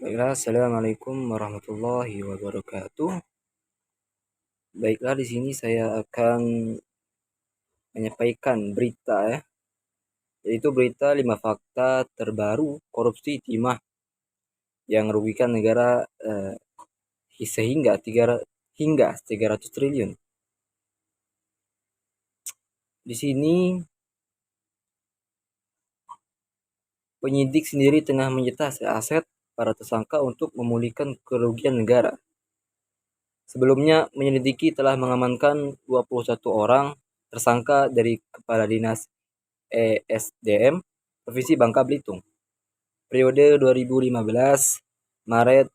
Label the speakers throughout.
Speaker 1: Baiklah, assalamualaikum warahmatullahi wabarakatuh. Baiklah, di sini saya akan menyampaikan berita yaitu berita 5 fakta terbaru korupsi timah yang merugikan negara sehingga 300 triliun. Di sini penyidik sendiri tengah menyita aset para tersangka untuk memulihkan kerugian negara. Sebelumnya, menyelidiki telah mengamankan 21 orang tersangka dari Kepala Dinas ESDM Provinsi Bangka Belitung. Periode 2015 Maret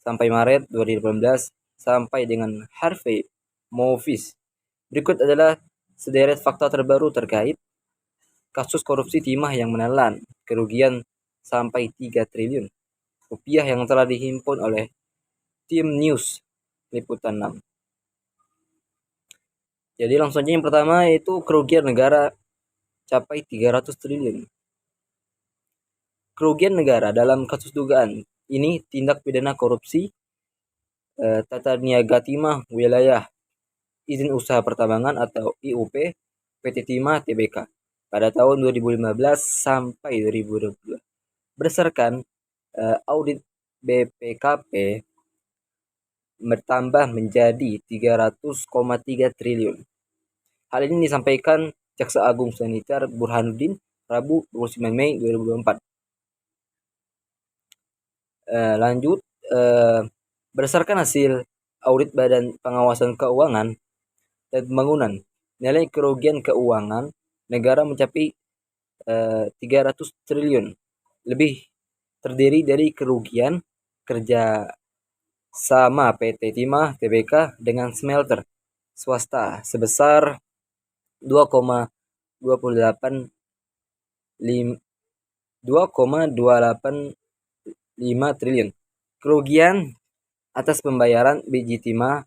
Speaker 1: sampai Maret 2018 sampai dengan Harvey Movis. Berikut adalah sederet fakta terbaru terkait kasus korupsi timah yang menelan kerugian sampai 3 triliun rupiah yang telah dihimpun oleh tim News Liputan 6. Jadi langsung aja yang pertama yaitu kerugian negara capai 300 triliun. Kerugian negara dalam kasus dugaan ini tindak pidana korupsi tata niaga timah wilayah izin usaha pertambangan atau IUP PT Timah Tbk pada tahun 2015 sampai 2022. Berdasarkan audit BPKP bertambah menjadi 300,3 triliun. Hal ini disampaikan Jaksa Agung Sanitar Burhanuddin Rabu 29 Mei 2024. Lanjut, berdasarkan hasil audit Badan Pengawasan Keuangan dan Pembangunan, nilai kerugian keuangan negara mencapai 300 triliun lebih, terdiri dari kerugian kerja sama PT Timah Tbk dengan smelter swasta sebesar 2,285 triliun. Kerugian atas pembayaran biji timah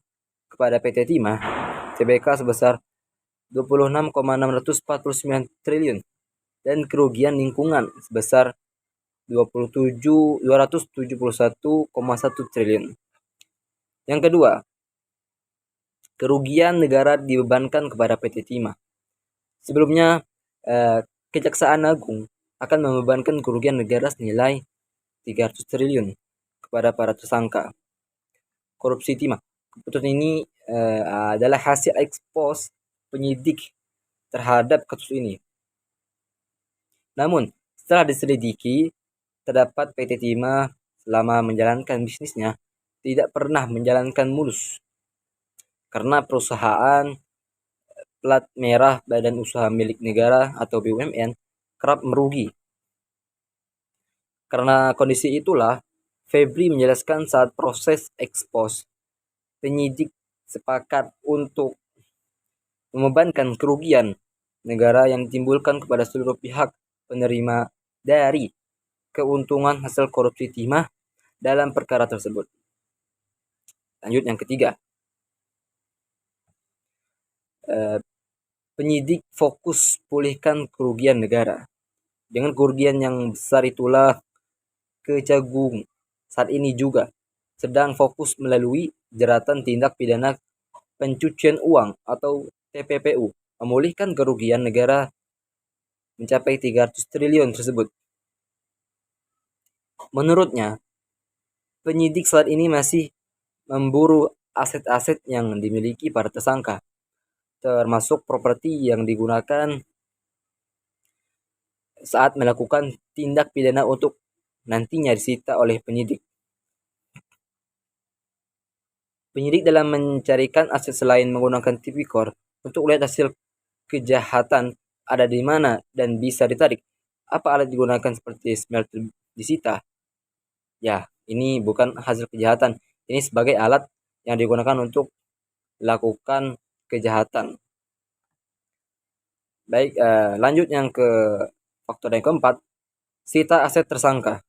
Speaker 1: kepada PT Timah Tbk sebesar 26,649 triliun dan kerugian lingkungan sebesar 271,1 triliun. Yang kedua, kerugian negara dibebankan kepada PT Timah. Sebelumnya, Kejaksaan Agung akan membebankan kerugian negara senilai 300 triliun kepada para tersangka korupsi timah. Keputusan ini adalah hasil ekspos penyidik terhadap kasus ini. Namun, setelah diselidiki, terdapat PT Timah selama menjalankan bisnisnya tidak pernah menjalankan mulus karena perusahaan plat merah Badan Usaha Milik Negara atau BUMN kerap merugi. Karena kondisi itulah, Febri menjelaskan saat proses ekspos, penyidik sepakat untuk membebankan kerugian negara yang ditimbulkan kepada seluruh pihak penerima dari keuntungan hasil korupsi timah dalam perkara tersebut. Lanjut yang ketiga. Penyidik fokus pulihkan kerugian negara. Dengan kerugian yang besar itulah Kejagung saat ini juga sedang fokus melalui jeratan tindak pidana pencucian uang atau TPPU memulihkan kerugian negara mencapai 300 triliun tersebut. Menurutnya, penyidik saat ini masih memburu aset-aset yang dimiliki para tersangka, termasuk properti yang digunakan saat melakukan tindak pidana untuk nantinya disita oleh penyidik. Penyidik dalam mencarikan aset selain menggunakan tipikor untuk melihat hasil kejahatan ada di mana dan bisa ditarik. Apa alat digunakan seperti smelter disita? Ya, ini bukan hasil kejahatan. Ini sebagai alat yang digunakan untuk melakukan kejahatan. Baik, lanjut yang ke faktor yang keempat, sita aset tersangka.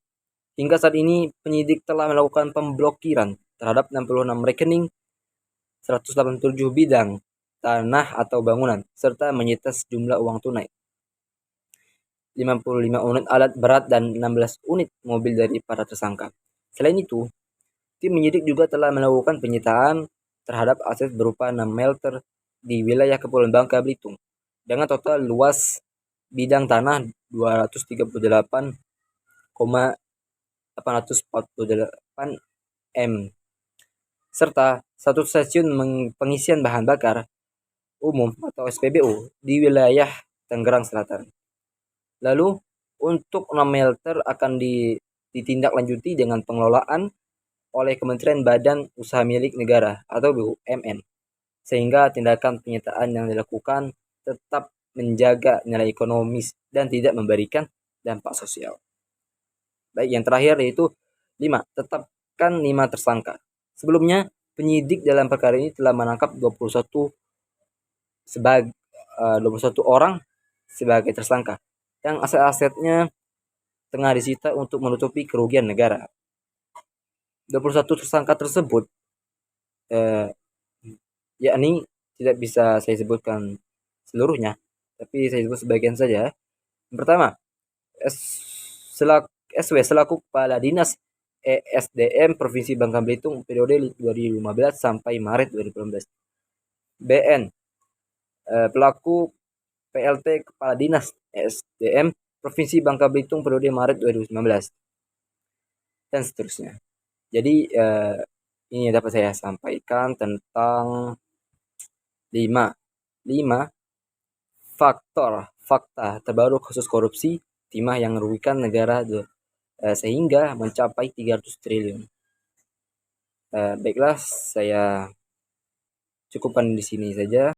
Speaker 1: Hingga saat ini penyidik telah melakukan pemblokiran terhadap 66 rekening, 187 bidang tanah atau bangunan, serta menyita sejumlah uang tunai, 55 unit alat berat dan 16 unit mobil dari para tersangka. Selain itu, tim penyidik juga telah melakukan penyitaan terhadap aset berupa 6 melter di wilayah Kepulauan Bangka Belitung dengan total luas bidang tanah 238,848 m serta satu stasiun pengisian bahan bakar umum atau SPBU di wilayah Tangerang Selatan. Lalu untuk 6 melter akan ditindaklanjuti dengan pengelolaan oleh Kementerian Badan Usaha Milik Negara atau BUMN, sehingga tindakan penyitaan yang dilakukan tetap menjaga nilai ekonomis dan tidak memberikan dampak sosial. Baik, yang terakhir yaitu 5. Tetapkan 5 tersangka. Sebelumnya, penyidik dalam perkara ini telah menangkap 21 orang sebagai tersangka yang aset-asetnya tengah disita untuk menutupi kerugian negara. 21 tersangka tersebut yakni tidak bisa saya sebutkan seluruhnya, tapi saya sebut sebagian saja. Yang pertama, SW selaku Kepala Dinas ESDM Provinsi Bangka Belitung periode 2015 sampai Maret 2018. BN pelaku PLT Kepala Dinas ESDM Provinsi Bangka Belitung periode Maret 2019 dan seterusnya. Jadi ini dapat saya sampaikan tentang 5 fakta terbaru kasus korupsi timah yang merugikan negara sehingga mencapai 300 triliun. Baiklah, saya cukupkan di sini saja.